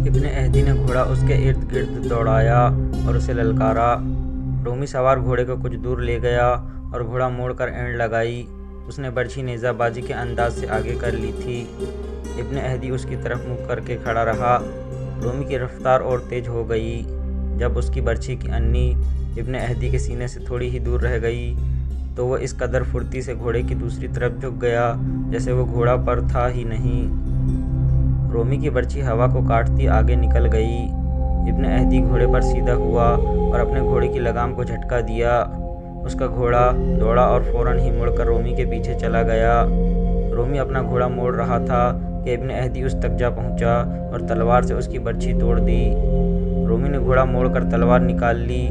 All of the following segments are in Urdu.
ابن اہدی نے گھوڑا اس کے ارد گرد دوڑایا اور اسے للکارا۔ رومی سوار گھوڑے کو کچھ دور لے گیا اور گھوڑا موڑ کر اینٹ لگائی۔ اس نے برچھی نیزہ بازی کے انداز سے آگے کر لی تھی۔ ابن اہدی اس کی طرف منہ کر کے کھڑا رہا۔ رومی کی رفتار اور تیز ہو گئی۔ جب اس کی برچھی کی انی ابن اہدی کے سینے سے تھوڑی ہی دور رہ گئی تو وہ اس قدر پھرتی سے گھوڑے کی دوسری طرف جھک گیا جیسے وہ گھوڑا پر تھا ہی نہیں۔ رومی کی برچھی ہوا کو کاٹتی آگے نکل گئی۔ ابن اہدی گھوڑے پر سیدھا ہوا اور اپنے گھوڑے کی لگام کو جھٹکا دیا۔ اس کا گھوڑا دوڑا اور فوراً ہی مڑ کر رومی کے پیچھے چلا گیا۔ رومی اپنا گھوڑا موڑ رہا تھا کہ ابن اہدی اس تک جا پہنچا اور تلوار سے اس کی برچھی توڑ دی۔ رومی نے گھوڑا موڑ کر تلوار نکال لی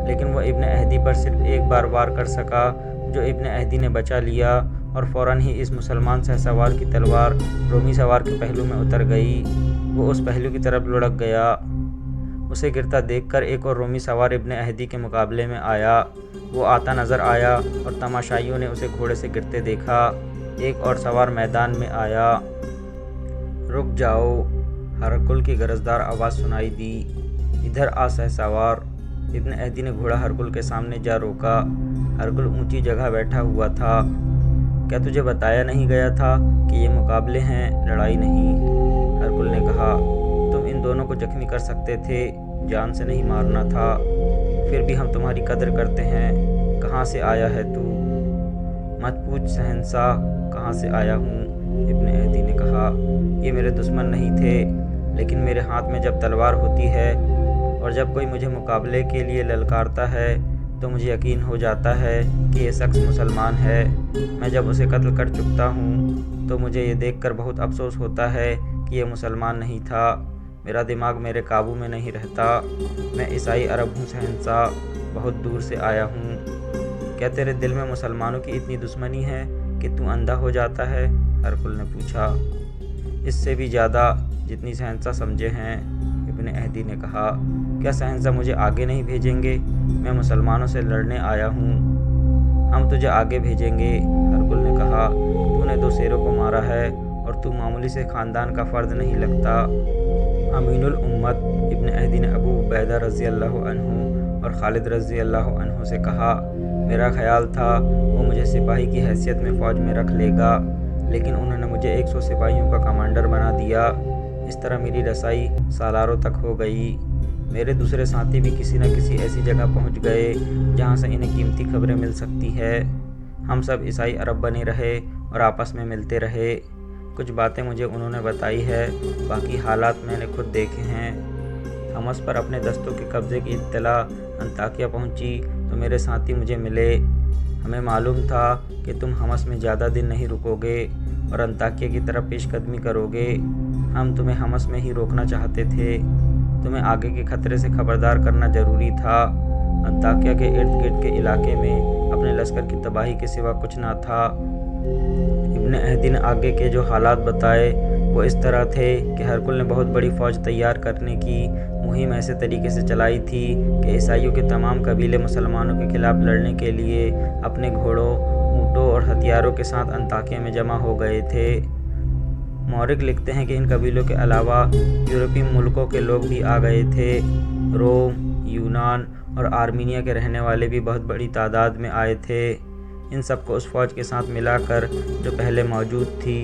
لیکن وہ ابن اہدی پر صرف ایک بار وار کر سکا جو ابن اہدی نے بچا لیا اور فوراً ہی اس مسلمان شہ سوار کی تلوار رومی سوار کے پہلو میں اتر گئی۔ وہ اس پہلو کی طرف لڑک گیا۔ اسے گرتا دیکھ کر ایک اور رومی سوار ابن اہدی کے مقابلے میں آیا۔ وہ آتا نظر آیا اور تماشائیوں نے اسے گھوڑے سے گرتے دیکھا۔ ایک اور سوار میدان میں آیا۔ رک جاؤ! ہرکل کی گرجدار آواز سنائی دی۔ ادھر آ شہ سوار! ابن اہدی نے گھوڑا ہرکل کے سامنے جا روکا۔ ہرکل اونچی جگہ بیٹھا ہوا تھا۔ کیا تجھے بتایا نہیں گیا تھا کہ یہ مقابلے ہیں، لڑائی نہیں؟ ہرکل نے کہا۔ تم ان دونوں کو زخمی کر سکتے تھے، جان سے نہیں مارنا تھا۔ پھر بھی ہم تمہاری قدر کرتے ہیں۔ کہاں سے آیا ہے تو؟ مت پوچھ شہنشاہ، کہاں سے آیا ہوں؟ ابن اہدی نے کہا۔ یہ میرے دشمن نہیں تھے لیکن میرے ہاتھ میں جب تلوار ہوتی ہے اور جب کوئی مجھے مقابلے کے لیے للکارتا ہے تو مجھے یقین ہو جاتا ہے کہ یہ شخص مسلمان ہے۔ میں جب اسے قتل کر چکتا ہوں تو مجھے یہ دیکھ کر بہت افسوس ہوتا ہے کہ یہ مسلمان نہیں تھا۔ میرا دماغ میرے قابو میں نہیں رہتا۔ میں عیسائی عرب ہوں شہنشاہ، بہت دور سے آیا ہوں۔ کیا تیرے دل میں مسلمانوں کی اتنی دشمنی ہے کہ تو اندھا ہو جاتا ہے؟ ہرکل نے پوچھا۔ اس سے بھی زیادہ، جتنی شہنشاہ سمجھے ہیں، ابن اہدی نے کہا۔ کیا شہنشاہ مجھے آگے نہیں بھیجیں گے؟ میں مسلمانوں سے لڑنے آیا ہوں۔ ہم تجھے آگے بھیجیں گے، ہرکل نے کہا۔ تو نے 2 شیروں کو مارا ہے اور تو معمولی سے خاندان کا فرد نہیں لگتا۔ امین الامت ابن اہدی نے ابو عبیدہ رضی اللہ عنہ اور خالد رضی اللہ عنہ سے کہا۔ میرا خیال تھا وہ مجھے سپاہی کی حیثیت میں فوج میں رکھ لے گا لیکن انہوں نے مجھے 100 سپاہیوں کا کمانڈر بنا دیا۔ اس طرح میری رسائی سالاروں تک ہو گئی۔ میرے دوسرے ساتھی بھی کسی نہ کسی ایسی جگہ پہنچ گئے جہاں سے انہیں قیمتی خبریں مل سکتی ہے۔ ہم سب عیسائی عرب بنے رہے اور آپس میں ملتے رہے۔ کچھ باتیں مجھے انہوں نے بتائی ہے، باقی حالات میں نے خود دیکھے ہیں۔ حمص پر اپنے دستوں کے قبضے کی اطلاع انطاکیہ پہنچی تو میرے ساتھی مجھے ملے۔ ہمیں معلوم تھا کہ تم حمص میں زیادہ دن نہیں رکو گے اور انطاکیہ کی طرف پیش قدمی کرو گے۔ ہم تمہیں حمص میں ہی روکنا چاہتے تھے۔ تمہیں آگے کے خطرے سے خبردار کرنا ضروری تھا۔ انطاکیہ کے ارد گرد کے علاقے میں اپنے لشکر کی تباہی کے سوا کچھ نہ تھا۔ ابن اہدی نے آگے کے جو حالات بتائے وہ اس طرح تھے کہ ہرکل نے بہت بڑی فوج تیار کرنے کی مہم ایسے طریقے سے چلائی تھی کہ عیسائیوں کے تمام قبیلے مسلمانوں کے خلاف لڑنے کے لیے اپنے گھوڑوں، اونٹوں اور ہتھیاروں کے ساتھ انطاکیہ میں جمع ہو گئے تھے۔ مورخ لکھتے ہیں کہ ان قبیلوں کے علاوہ یورپی ملکوں کے لوگ بھی آ گئے تھے۔ روم، یونان اور آرمینیا کے رہنے والے بھی بہت بڑی تعداد میں آئے تھے۔ ان سب کو اس فوج کے ساتھ ملا کر جو پہلے موجود تھی،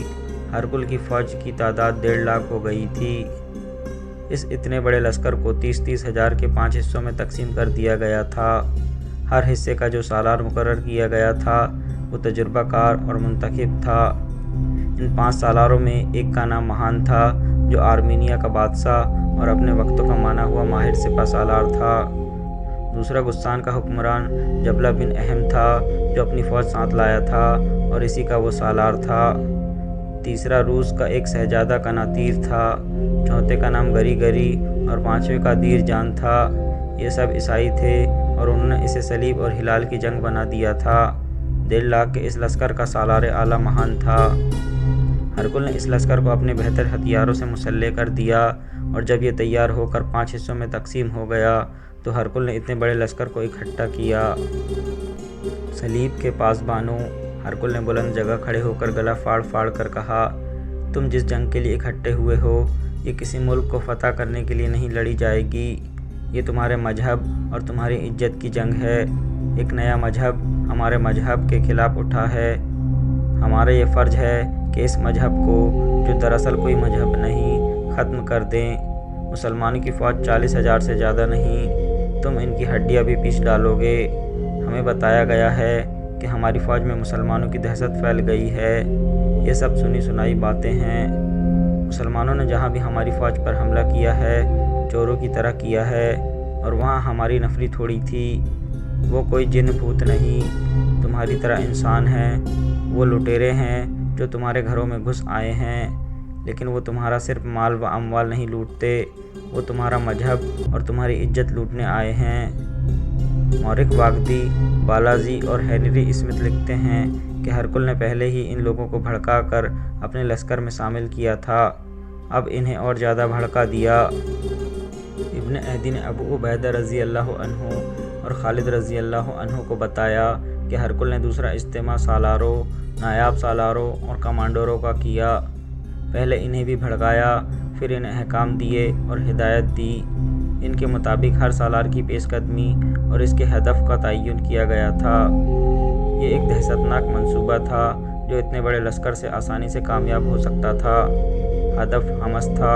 ہرکل کی فوج کی تعداد 1.5 لاکھ ہو گئی تھی۔ اس اتنے بڑے لشکر کو 30 ہزار کے 5 حصوں میں تقسیم کر دیا گیا تھا۔ ہر حصے کا جو سالار مقرر کیا گیا تھا وہ تجربہ کار اور منتخب تھا۔ ان 5 سالاروں میں ایک کا نام مہان تھا جو آرمینیا کا بادشاہ اور اپنے وقتوں کا مانا ہوا ماہر سپہ سالار تھا۔ دوسرا غسان کا حکمران جبلہ بن اہم تھا جو اپنی فوج ساتھ لایا تھا اور اسی کا وہ سالار تھا۔ تیسرا روس کا ایک شہزادہ قناطیر تھا۔ چوتھے کا نام گری گری اور 5ویں کا دیر جان تھا۔ یہ سب عیسائی تھے اور انہوں نے اسے صلیب اور ہلال کی جنگ بنا دیا تھا۔ 1.5 لاکھ کے اس لشکر کا سالار اعلیٰ مہان تھا۔ ہرکل نے اس لشکر کو اپنے بہتر ہتھیاروں سے مسلح کر دیا اور جب یہ تیار ہو کر 5 حصوں میں تقسیم ہو گیا تو ہرکل نے اتنے بڑے لشکر کو اکٹھا کیا۔ صلیب کے پاسبانوں، ہرکل نے بلند جگہ کھڑے ہو کر گلا پھاڑ پھاڑ کر کہا، تم جس جنگ کے لیے اکٹھے ہوئے ہو یہ کسی ملک کو فتح کرنے کے لیے نہیں لڑی جائے گی، یہ تمہارے مذہب اور تمہاری عزت کی جنگ ہے۔ ایک نیا مذہب ہمارے مذہب کے خلاف اٹھا ہے، ہمارا یہ فرض ہے کہ اس مذہب کو، جو دراصل کوئی مذہب نہیں، ختم کر دیں۔ مسلمانوں کی فوج 40,000 سے زیادہ نہیں، تم ان کی ہڈیاں بھی پیس ڈالو گے۔ ہمیں بتایا گیا ہے کہ ہماری فوج میں مسلمانوں کی دہشت پھیل گئی ہے۔ یہ سب سنی سنائی باتیں ہیں۔ مسلمانوں نے جہاں بھی ہماری فوج پر حملہ کیا ہے، چوروں کی طرح کیا ہے، اور وہاں ہماری نفری تھوڑی تھی۔ وہ کوئی جن بھوت نہیں، تمہاری طرح انسان ہیں۔ وہ لٹیرے ہیں جو تمہارے گھروں میں گھس آئے ہیں، لیکن وہ تمہارا صرف مال و اموال نہیں لوٹتے، وہ تمہارا مذہب اور تمہاری عزت لوٹنے آئے ہیں۔ مورخ واگدی، بالاجی اور ہنری اسمتھ لکھتے ہیں کہ ہرکل نے پہلے ہی ان لوگوں کو بھڑکا کر اپنے لشکر میں شامل کیا تھا، اب انہیں اور زیادہ بھڑکا دیا۔ ابن عہدی نے ابو عبیدہ رضی اللہ عنہ اور خالد رضی اللہ عنہ کو بتایا کہ ہرکل نے دوسرا اجتماع سالاروں، نایاب سالاروں اور کمانڈروں کا کیا۔ پہلے انہیں بھی بھڑکایا، پھر انہیں احکام دیے اور ہدایت دی۔ ان کے مطابق ہر سالار کی پیش قدمی اور اس کے ہدف کا تعین کیا گیا تھا۔ یہ ایک دہشتناک منصوبہ تھا جو اتنے بڑے لشکر سے آسانی سے کامیاب ہو سکتا تھا۔ ہدف حمص تھا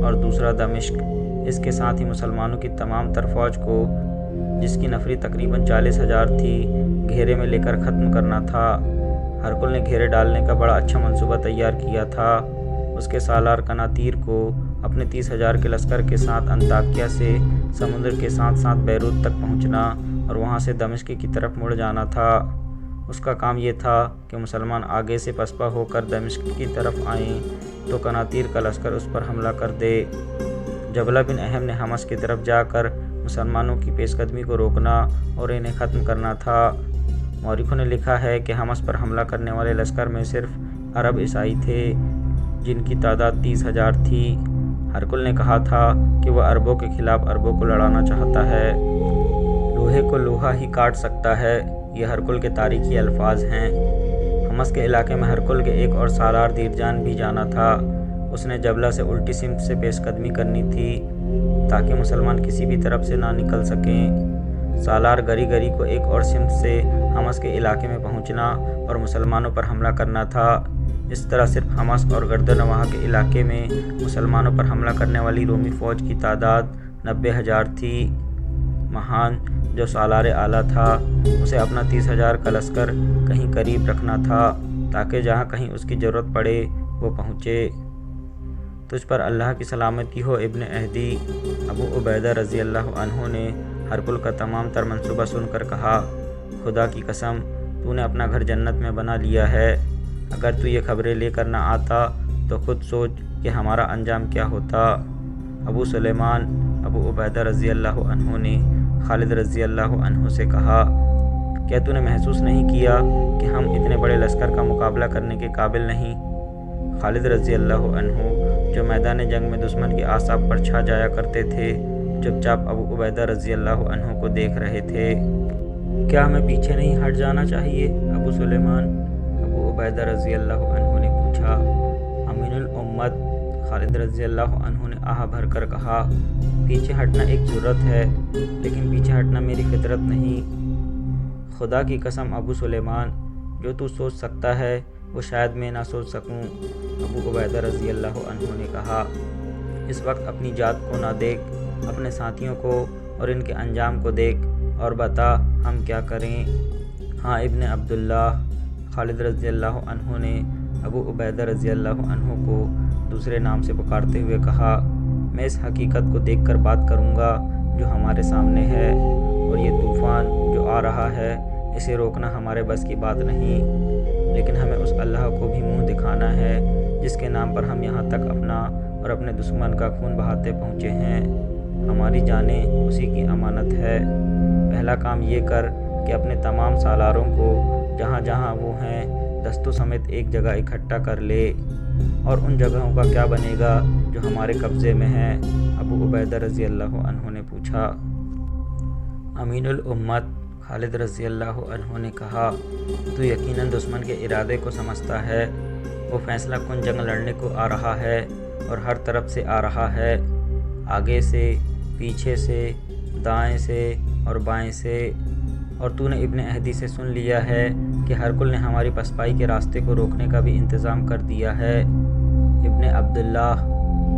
اور دوسرا دمشق۔ اس کے ساتھ ہی مسلمانوں کی تمام تر فوج کو، جس کی نفری تقریباً 40,000 تھی، گھیرے میں لے کر ختم کرنا تھا۔ ہرکل نے گھیرے ڈالنے کا بڑا اچھا منصوبہ تیار کیا تھا۔ اس کے سالار قناطیر کو اپنے 30,000 کے لشکر کے ساتھ انطاکیہ سے سمندر کے ساتھ ساتھ بیروت تک پہنچنا اور وہاں سے دمشق کی طرف مڑ جانا تھا۔ اس کا کام یہ تھا کہ مسلمان آگے سے پسپا ہو کر دمشق کی طرف آئیں تو قناطیر کا لشکر اس پر حملہ کر دے۔ جبلہ بن احم نے حمص کی طرف جا کر مسلمانوں کی پیش قدمی کو روکنا اور انہیں ختم کرنا تھا۔ مورخوں نے لکھا ہے کہ حمص پر حملہ کرنے والے لشکر میں صرف عرب عیسائی تھے، جن کی تعداد 30,000 تھی۔ ہرکل نے کہا تھا کہ وہ عربوں کے خلاف عربوں کو لڑانا چاہتا ہے۔ لوہے کو لوہا ہی کاٹ سکتا ہے، یہ ہرکل کے تاریخی الفاظ ہیں۔ حمص کے علاقے میں ہرکل کے ایک اور سالار دیرجان بھی جانا تھا۔ اس نے جبلہ سے الٹی سمت سے پیش قدمی کرنی تھی تاکہ مسلمان کسی بھی طرف سے نہ نکل سکیں۔ سالار گری گری کو ایک اور سمت سے حمص کے علاقے میں پہنچنا اور مسلمانوں پر حملہ کرنا تھا۔ اس طرح صرف حمص اور گردنواہ کے علاقے میں مسلمانوں پر حملہ کرنے والی رومی فوج کی تعداد 90,000 تھی۔ مہان، جو سالار اعلیٰ تھا، اسے اپنا 30,000 کا لشکر کہیں قریب رکھنا تھا تاکہ جہاں کہیں اس کی ضرورت پڑے وہ پہنچے۔ تجھ پر اللہ کی سلامتی ہو ابن عہدی، ابو عبیدہ رضی اللہ عنہ نے ہرکل کا تمام تر منصوبہ سن کر کہا، خدا کی قسم، تو نے اپنا گھر جنت میں بنا لیا ہے۔ اگر تو یہ خبریں لے کر نہ آتا تو خود سوچ کہ ہمارا انجام کیا ہوتا۔ ابو سلیمان، ابو عبیدہ رضی اللہ عنہ نے خالد رضی اللہ عنہ سے کہا، کیا تو نے محسوس نہیں کیا کہ ہم اتنے بڑے لشکر کا مقابلہ کرنے کے قابل نہیں؟ خالد رضی اللہ عنہ، جو میدان جنگ میں دشمن کے اعصاب پر چھا جایا کرتے تھے، چپ چاپ ابو عبیدہ رضی اللہ عنہ کو دیکھ رہے تھے۔ کیا ہمیں پیچھے نہیں ہٹ جانا چاہیے ابو سلیمان؟ ابو عبیدہ رضی اللہ عنہ نے پوچھا۔ امین الامت خالد رضی اللہ عنہ نے آہ بھر کر کہا، پیچھے ہٹنا ایک ضرورت ہے، لیکن پیچھے ہٹنا میری فطرت نہیں۔ خدا کی قسم ابو سلیمان، جو تو سوچ سکتا ہے وہ شاید میں نہ سوچ سکوں۔ ابو عبیدہ رضی اللہ عنہ نے کہا، اس وقت اپنی ذات کو نہ دیکھ، اپنے ساتھیوں کو اور ان کے انجام کو دیکھ اور بتا ہم کیا کریں۔ ہاں ابن عبداللہ، خالد رضی اللہ عنہ نے ابو عبیدہ رضی اللہ عنہ کو دوسرے نام سے پکارتے ہوئے کہا، میں اس حقیقت کو دیکھ کر بات کروں گا جو ہمارے سامنے ہے، اور یہ طوفان جو آ رہا ہے اسے روکنا ہمارے بس کی بات نہیں، لیکن ہمیں اس اللہ کو بھی منہ دکھانا ہے جس کے نام پر ہم یہاں تک اپنا اور اپنے دشمن کا خون بہاتے پہنچے ہیں۔ ہماری جانیں اسی کی امانت ہے۔ پہلا کام یہ کر کہ اپنے تمام سالاروں کو جہاں جہاں وہ ہیں دستوں سمیت ایک جگہ اکٹھا کر لے۔ اور ان جگہوں کا کیا بنے گا جو ہمارے قبضے میں ہیں؟ ابو عبیدہ رضی اللہ عنہ نے پوچھا۔ امین الامت خالد رضی اللہ عنہ نے کہا، تو یقیناً دشمن کے ارادے کو سمجھتا ہے، وہ فیصلہ کن جنگ لڑنے کو آ رہا ہے اور ہر طرف سے آ رہا ہے، آگے سے، پیچھے سے، دائیں سے اور بائیں سے۔ اور تو نے ابن عہدی سے سن لیا ہے کہ ہرکل نے ہماری پسپائی کے راستے کو روکنے کا بھی انتظام کر دیا ہے۔ ابن عبداللہ،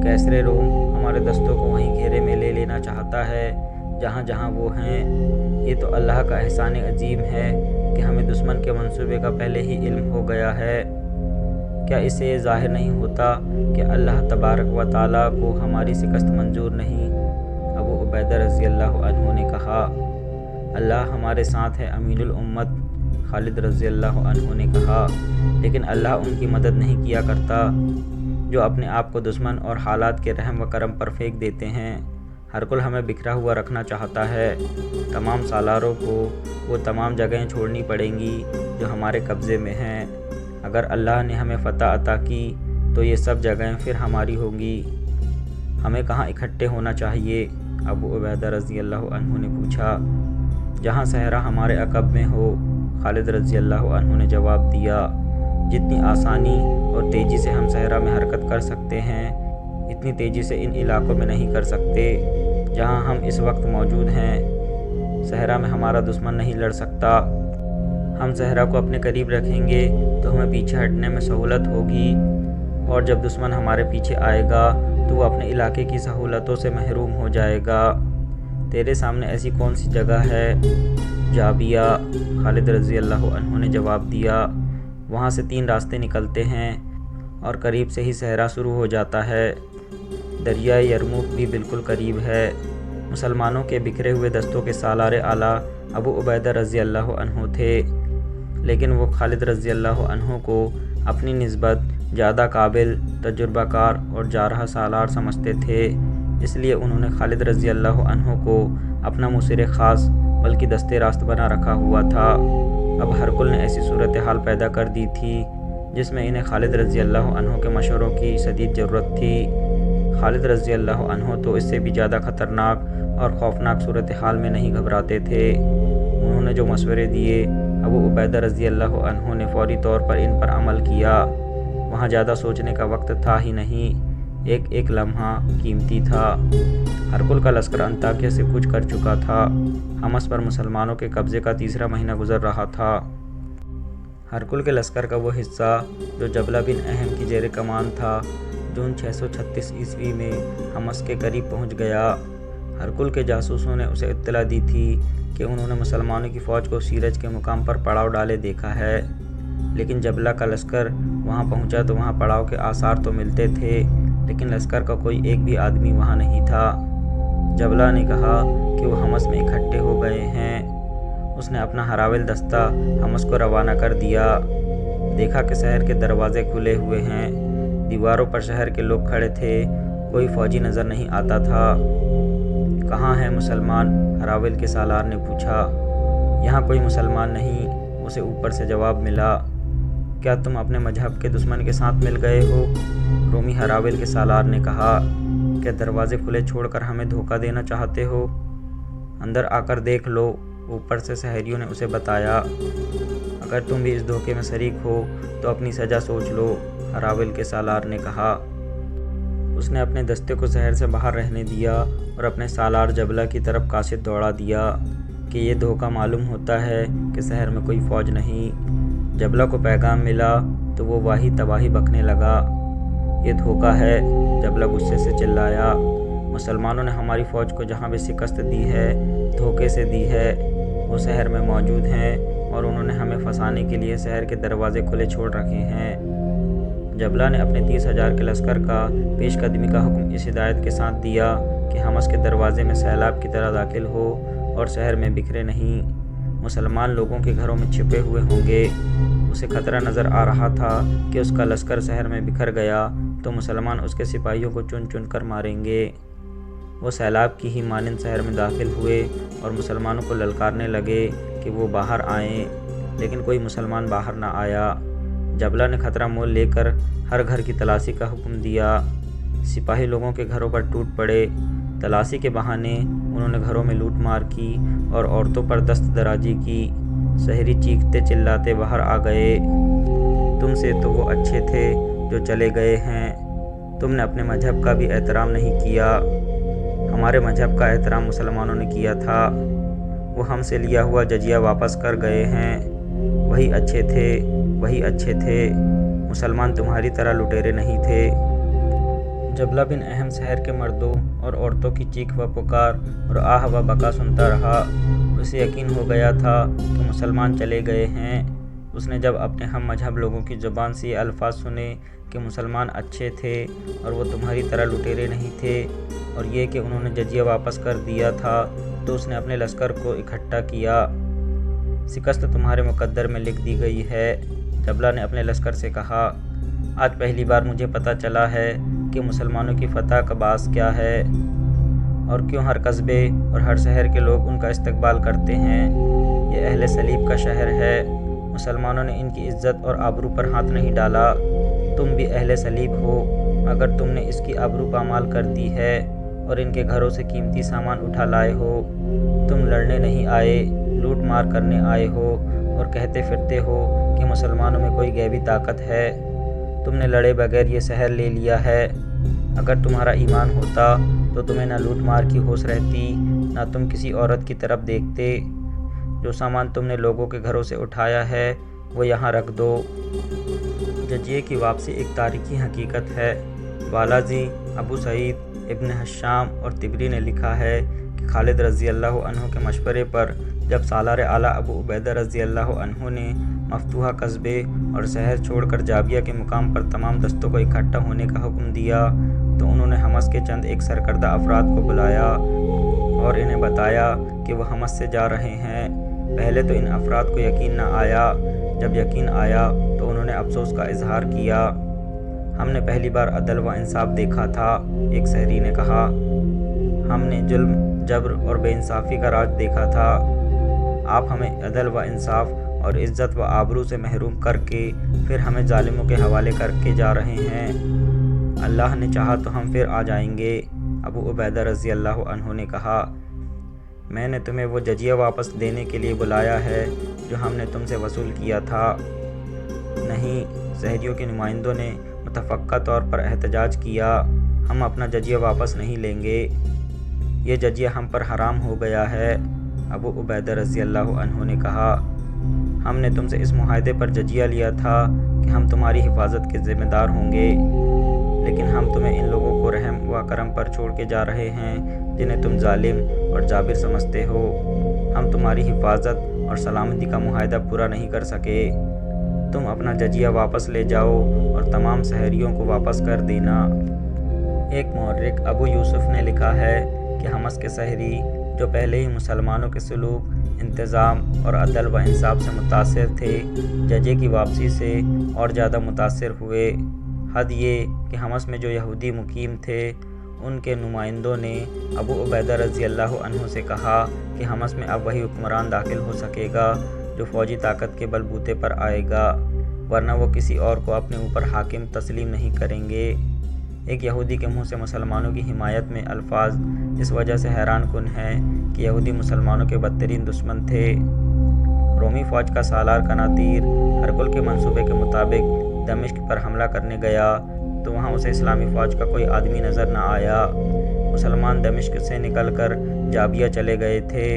کیسر روم ہمارے دستوں کو وہیں گھیرے میں لے لینا چاہتا ہے جہاں جہاں وہ ہیں۔ یہ تو اللہ کا احسان عظیم ہے کہ ہمیں دشمن کے منصوبے کا پہلے ہی علم ہو گیا ہے۔ کیا اس سے یہ ظاہر نہیں ہوتا کہ اللہ تبارک و تعالیٰ کو ہماری شکست منظور نہیں؟ ابو عبیدہ رضی اللہ عنہ نے کہا۔ اللہ ہمارے ساتھ ہے امین الامت، خالد رضی اللہ عنہ نے کہا، لیکن اللہ ان کی مدد نہیں کیا کرتا جو اپنے آپ کو دشمن اور حالات کے رحم و کرم پر پھینک دیتے ہیں۔ ہرکل ہمیں بکھرا ہوا رکھنا چاہتا ہے۔ تمام سالاروں کو وہ تمام جگہیں چھوڑنی پڑیں گی جو ہمارے قبضے میں ہیں۔ اگر اللہ نے ہمیں فتح عطا کی تو یہ سب جگہیں پھر ہماری ہوں گی۔ ہمیں کہاں اکٹھے ہونا چاہیے؟ ابو عبیدہ رضی اللہ عنہ نے پوچھا۔ جہاں صحرا ہمارے عقب میں ہو، خالد رضی اللہ عنہ نے جواب دیا۔ جتنی آسانی اور تیزی سے ہم صحرا میں حرکت کر سکتے ہیں، اتنی تیزی سے ان علاقوں میں نہیں کر سکتے جہاں ہم اس وقت موجود ہیں۔ صحرا میں ہمارا دشمن نہیں لڑ سکتا۔ ہم صحرا کو اپنے قریب رکھیں گے تو ہمیں پیچھے ہٹنے میں سہولت ہوگی، اور جب دشمن ہمارے پیچھے آئے گا تو وہ اپنے علاقے کی سہولتوں سے محروم ہو جائے گا۔ تیرے سامنے ایسی کون سی جگہ ہے؟ جابیہ، خالد رضی اللہ عنہ نے جواب دیا۔ وہاں سے 3 راستے نکلتے ہیں اور قریب سے ہی صحرا شروع ہو جاتا ہے۔ دریائے یرموک بھی بالکل قریب ہے۔ مسلمانوں کے بکھرے ہوئے دستوں کے سالار اعلیٰ ابو عبیدہ رضی اللہ عنہ تھے، لیکن وہ خالد رضی اللہ عنہ کو اپنی نسبت زیادہ قابل، تجربہ کار اور جارحہ سالار سمجھتے تھے، اس لیے انہوں نے خالد رضی اللہ عنہ کو اپنا مشیر خاص بلکہ دست راست بنا رکھا ہوا تھا۔ اب ہرکل نے ایسی صورتحال پیدا کر دی تھی جس میں انہیں خالد رضی اللہ عنہ کے مشوروں کی شدید ضرورت تھی۔ خالد رضی اللہ عنہ تو اس سے بھی زیادہ خطرناک اور خوفناک صورتحال میں نہیں گھبراتے تھے۔ انہوں نے جو مشورے دیے، ابو عبیدہ رضی اللہ عنہ نے فوری طور پر ان پر عمل کیا۔ وہاں زیادہ سوچنے کا وقت تھا ہی نہیں، ایک ایک لمحہ قیمتی تھا۔ ہرکل کا لشکر انطاکیہ سے کوچ کر چکا تھا۔ حمص پر مسلمانوں کے قبضے کا 3را مہینہ گزر رہا تھا۔ ہرکل کے لشکر کا وہ حصہ جو جبلہ بن اہم کی زیر کمان تھا، جون 636 عیسوی میں حمص کے قریب پہنچ گیا۔ ہرکل کے جاسوسوں نے اسے اطلاع دی تھی کہ انہوں نے مسلمانوں کی فوج کو سیرج کے مقام پر پڑاؤ ڈالے دیکھا ہے، لیکن جبلہ کا لشکر وہاں پہنچا تو وہاں پڑاؤ کے آثار تو ملتے تھے، لیکن لشکر کا کوئی ایک بھی آدمی وہاں نہیں تھا۔ جبلہ نے کہا کہ وہ حمص میں اکٹھے ہو گئے ہیں۔ اس نے اپنا ہراول دستہ حمص کو روانہ کر دیا۔ دیکھا کہ شہر کے دروازے کھلے ہوئے ہیں، دیواروں پر شہر کے لوگ کھڑے تھے، کوئی فوجی نظر نہیں آتا تھا۔ کہاں ہیں مسلمان؟ ہراول کے سالار نے پوچھا۔ یہاں کوئی مسلمان نہیں، اسے اوپر سے جواب ملا۔ کیا تم اپنے مذہب کے دشمن کے ساتھ مل گئے ہو؟ رومی ہراول کے سالار نے کہا۔ کیا دروازے کھلے چھوڑ کر ہمیں دھوکہ دینا چاہتے ہو؟ اندر آ کر دیکھ لو، اوپر سے شہریوں نے اسے بتایا۔ اگر تم بھی اس دھوکے میں شریک ہو تو اپنی سزا سوچ لو، ہراول کے سالار نے کہا۔ اس نے اپنے دستے کو شہر سے باہر رہنے دیا اور اپنے سالار جبلہ کی طرف قاصد دوڑا دیا کہ یہ دھوکہ معلوم ہوتا ہے کہ شہر میں کوئی فوج نہیں۔ جبلہ کو پیغام ملا تو وہ واہی تباہی بکنے لگا۔ یہ دھوکہ ہے، جبلہ غصے سے چلایا۔ مسلمانوں نے ہماری فوج کو جہاں بھی شکست دی ہے، دھوکے سے دی ہے۔ وہ شہر میں موجود ہیں اور انہوں نے ہمیں پھنسانے کے لیے شہر کے دروازے کھلے چھوڑ رکھے ہیں۔ جبلہ نے اپنے 30,000 کے لشکر کا پیش قدمی کا حکم اس ہدایت کے ساتھ دیا کہ حمص کے دروازے میں سیلاب کی طرح داخل ہو اور شہر میں بکھرے نہیں۔ مسلمان لوگوں کے گھروں میں چھپے ہوئے ہوں گے۔ اسے خطرہ نظر آ رہا تھا کہ اس کا لشکر شہر میں بکھر گیا تو مسلمان اس کے سپاہیوں کو چن چن کر ماریں گے۔ وہ سیلاب کی ہی مانند شہر میں داخل ہوئے اور مسلمانوں کو للکارنے لگے کہ وہ باہر آئیں، لیکن کوئی مسلمان باہر نہ آیا۔ جبلہ نے خطرہ مول لے کر ہر گھر کی تلاشی کا حکم دیا۔ سپاہی لوگوں کے گھروں پر ٹوٹ پڑے۔ تلاشی کے بہانے انہوں نے گھروں میں لوٹ مار کی اور عورتوں پر دست درازی کی۔ شہری چیختے چلاتے باہر آ گئے۔ تم سے تو وہ اچھے تھے جو چلے گئے ہیں، تم نے اپنے مذہب کا بھی احترام نہیں کیا۔ ہمارے مذہب کا احترام مسلمانوں نے کیا تھا۔ وہ ہم سے لیا ہوا جزیہ واپس کر گئے ہیں۔ وہی اچھے تھے، وہی اچھے تھے۔ مسلمان تمہاری طرح لٹیرے نہیں تھے۔ جبلہ بن اہم شہر کے مردوں اور عورتوں کی چیخ و پکار اور آہ و بکا سنتا رہا۔ اسے یقین ہو گیا تھا کہ مسلمان چلے گئے ہیں۔ اس نے جب اپنے ہم مذہب لوگوں کی زبان سے یہ الفاظ سنے کہ مسلمان اچھے تھے اور وہ تمہاری طرح لٹیرے نہیں تھے، اور یہ کہ انہوں نے جزیہ واپس کر دیا تھا، تو اس نے اپنے لشکر کو اکٹھا کیا۔ شکست تمہارے مقدر میں لکھ دی گئی ہے۔ جبلہ نے اپنے لشکر سے کہا، آج پہلی بار مجھے پتہ چلا ہے کہ مسلمانوں کی فتح کا باعث کیا ہے، اور کیوں ہر قصبے اور ہر شہر کے لوگ ان کا استقبال کرتے ہیں۔ یہ اہل صلیب کا شہر ہے۔ مسلمانوں نے ان کی عزت اور آبرو پر ہاتھ نہیں ڈالا۔ تم بھی اہل صلیب ہو، مگر تم نے اس کی آبرو پامال کر دی ہے اور ان کے گھروں سے قیمتی سامان اٹھا لائے ہو۔ تم لڑنے نہیں آئے، لوٹ مار کرنے آئے ہو اور کہتے پھرتے ہو کہ مسلمانوں میں کوئی غیبی طاقت ہے۔ تم نے لڑے بغیر یہ شہر لے لیا ہے۔ اگر تمہارا ایمان ہوتا تو تمہیں نہ لوٹ مار کی ہوش رہتی، نہ تم کسی عورت کی طرف دیکھتے۔ جو سامان تم نے لوگوں کے گھروں سے اٹھایا ہے وہ یہاں رکھ دو۔ جزیے کی واپسی ایک تاریخی حقیقت ہے۔ بالاجی، ابو سعید، ابن حشام اور طبری نے لکھا ہے کہ خالد رضی اللہ عنہ کے مشورے پر جب سالار اعلیٰ ابو عبیدہ رضی اللہ عنہ نے مفتوحہ قصبے اور شہر چھوڑ کر جابیہ کے مقام پر تمام دستوں کو اکٹھا ہونے کا حکم دیا، تو انہوں نے حمص کے چند ایک سرکردہ افراد کو بلایا اور انہیں بتایا کہ وہ حمص سے جا رہے ہیں۔ پہلے تو ان افراد کو یقین نہ آیا۔ جب یقین آیا تو انہوں نے افسوس کا اظہار کیا۔ ہم نے پہلی بار عدل و انصاف دیکھا تھا، ایک شہری نے کہا۔ ہم نے ظلم، جبر اور بے انصافی کا راج دیکھا تھا۔ آپ ہمیں عدل و انصاف اور عزت و آبرو سے محروم کر کے پھر ہمیں ظالموں کے حوالے کر کے جا رہے ہیں۔ اللہ نے چاہا تو ہم پھر آ جائیں گے۔ ابو عبیدہ رضی اللہ عنہ نے کہا، میں نے تمہیں وہ جزیہ واپس دینے کے لیے بلایا ہے جو ہم نے تم سے وصول کیا تھا۔ نہیں، شہریوں کے نمائندوں نے متفقہ طور پر احتجاج کیا، ہم اپنا جزیہ واپس نہیں لیں گے۔ یہ جزیہ ہم پر حرام ہو گیا ہے۔ ابو عبیدہ رضی اللہ عنہ نے کہا، ہم نے تم سے اس معاہدے پر جزیہ لیا تھا کہ ہم تمہاری حفاظت کے ذمہ دار ہوں گے، لیکن ہم تمہیں ان لوگوں کو رحم و کرم پر چھوڑ کے جا رہے ہیں جنہیں تم ظالم اور جابر سمجھتے ہو۔ ہم تمہاری حفاظت اور سلامتی کا معاہدہ پورا نہیں کر سکے۔ تم اپنا جزیہ واپس لے جاؤ اور تمام شہریوں کو واپس کر دینا۔ ایک مورخ ابو یوسف نے لکھا ہے کہ حمص کے شہری جو پہلے ہی مسلمانوں کے سلوک، انتظام اور عدل و انصاف سے متاثر تھے، جزیے کی واپسی سے اور زیادہ متاثر ہوئے۔ حد یہ کہ حمص میں جو یہودی مقیم تھے، ان کے نمائندوں نے ابو عبیدہ رضی اللہ عنہ سے کہا کہ حمص میں اب وہی حکمران داخل ہو سکے گا جو فوجی طاقت کے بل بوتے پر آئے گا، ورنہ وہ کسی اور کو اپنے اوپر حاکم تسلیم نہیں کریں گے۔ ایک یہودی کے منہ سے مسلمانوں کی حمایت میں الفاظ اس وجہ سے حیران کن ہیں کہ یہودی مسلمانوں کے بدترین دشمن تھے۔ رومی فوج کا سالار قناطیر ہرقل کے منصوبے کے مطابق دمشق پر حملہ کرنے گیا تو وہاں اسے اسلامی فوج کا کوئی آدمی نظر نہ آیا۔ مسلمان دمشق سے نکل کر جابیہ چلے گئے تھے۔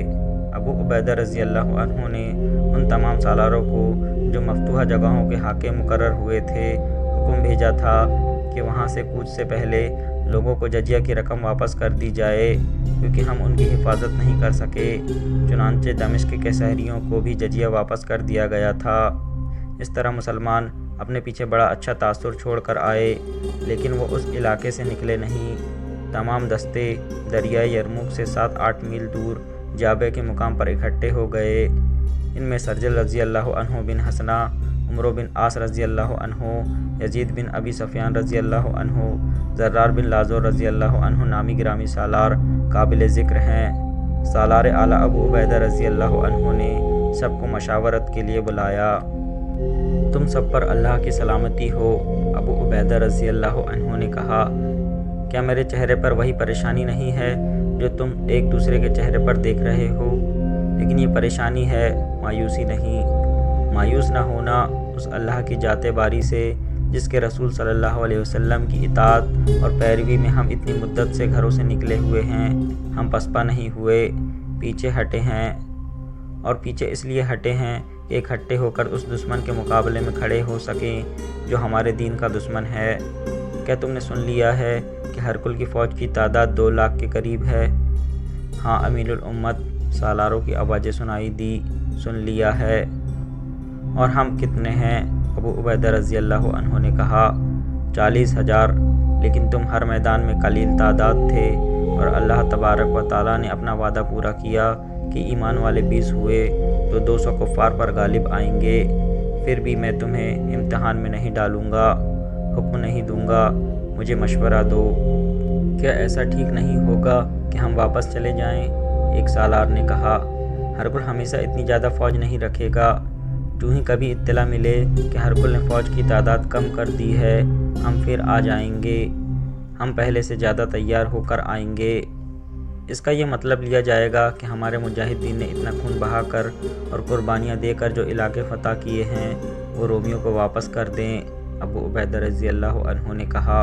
ابو عبیدہ رضی اللہ عنہ نے ان تمام سالاروں کو جو مفتوحہ جگہوں کے حاکم مقرر ہوئے تھے حکم بھیجا تھا کہ وہاں سے کوچ سے پہلے لوگوں کو جزیہ کی رقم واپس کر دی جائے، کیونکہ ہم ان کی حفاظت نہیں کر سکے۔ چنانچہ دمشق کے شہریوں کو بھی جزیہ واپس کر دیا گیا تھا۔ اس طرح مسلمان اپنے پیچھے بڑا اچھا تاثر چھوڑ کر آئے، لیکن وہ اس علاقے سے نکلے نہیں۔ تمام دستے دریائے یرموک سے 7-8 میل دور جابیہ کے مقام پر اکٹھے ہو گئے۔ ان میں سرجل رضی اللہ عنہ بن حسنہ، عمرو بن عاص رضی اللہ عنہ، یزید بن ابی سفیان رضی اللہ عنہ، زرار بن لازور رضی اللہ عنہ نامی گرامی سالار قابل ذکر ہیں۔ سالار اعلیٰ ابو عبیدہ رضی اللہ عنہ نے سب کو مشاورت کے لیے بلایا۔ تم سب پر اللہ کی سلامتی ہو۔ ابو عبیدہ رضی اللہ عنہ نے کہا، کیا میرے چہرے پر وہی پریشانی نہیں ہے جو تم ایک دوسرے کے چہرے پر دیکھ رہے ہو؟ لیکن یہ پریشانی ہے، مایوسی نہیں۔ مایوس نہ ہونا اس اللہ کی ذات باری سے جس کے رسول صلی اللہ علیہ وسلم کی اطاعت اور پیروی میں ہم اتنی مدت سے گھروں سے نکلے ہوئے ہیں، ہم پسپا نہیں ہوئے، پیچھے ہٹے ہیں، اور پیچھے اس لیے ہٹے ہیں کہ اکٹھے ہو کر اس دشمن کے مقابلے میں کھڑے ہو سکیں جو ہمارے دین کا دشمن ہے۔ کیا تم نے سن لیا ہے کہ ہرقل کی فوج کی تعداد 2 لاکھ کے قریب ہے؟ ہاں، امیر الامت سالاروں کی آوازیں سنائی دی۔ سن لیا ہے۔ اور ہم کتنے ہیں؟ ابو عبیدہ رضی اللہ عنہ نے کہا، 40,000، لیکن تم ہر میدان میں قلیل تعداد تھے، اور اللہ تبارک و تعالیٰ نے اپنا وعدہ پورا کیا کہ ایمان والے 20 ہوئے تو 200 کفار پر غالب آئیں گے۔ پھر بھی میں تمہیں امتحان میں نہیں ڈالوں گا، حکم نہیں دوں گا، مجھے مشورہ دو۔ کیا ایسا ٹھیک نہیں ہوگا کہ ہم واپس چلے جائیں؟ ایک سالار نے کہا، ہرقل ہمیشہ اتنی زیادہ فوج نہیں رکھے گا۔ جو ہی کبھی اطلاع ملے کہ ہرقل نے فوج کی تعداد کم کر دی ہے، ہم پھر آ جائیں گے، ہم پہلے سے زیادہ تیار ہو کر آئیں گے۔ اس کا یہ مطلب لیا جائے گا کہ ہمارے مجاہدین نے اتنا خون بہا کر اور قربانیاں دے کر جو علاقے فتح کیے ہیں وہ رومیوں کو واپس کر دیں۔ ابو عبیدہ رضی اللہ عنہ نے کہا،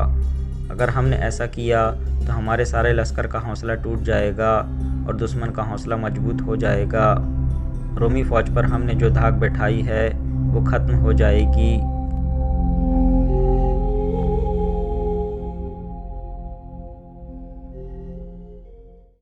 اگر ہم نے ایسا کیا تو ہمارے سارے لشکر کا حوصلہ ٹوٹ جائے گا اور دشمن کا حوصلہ مضبوط ہو جائے گا۔ رومی فوج پر ہم نے جو دھاک بٹھائی ہے وہ ختم ہو جائے گی۔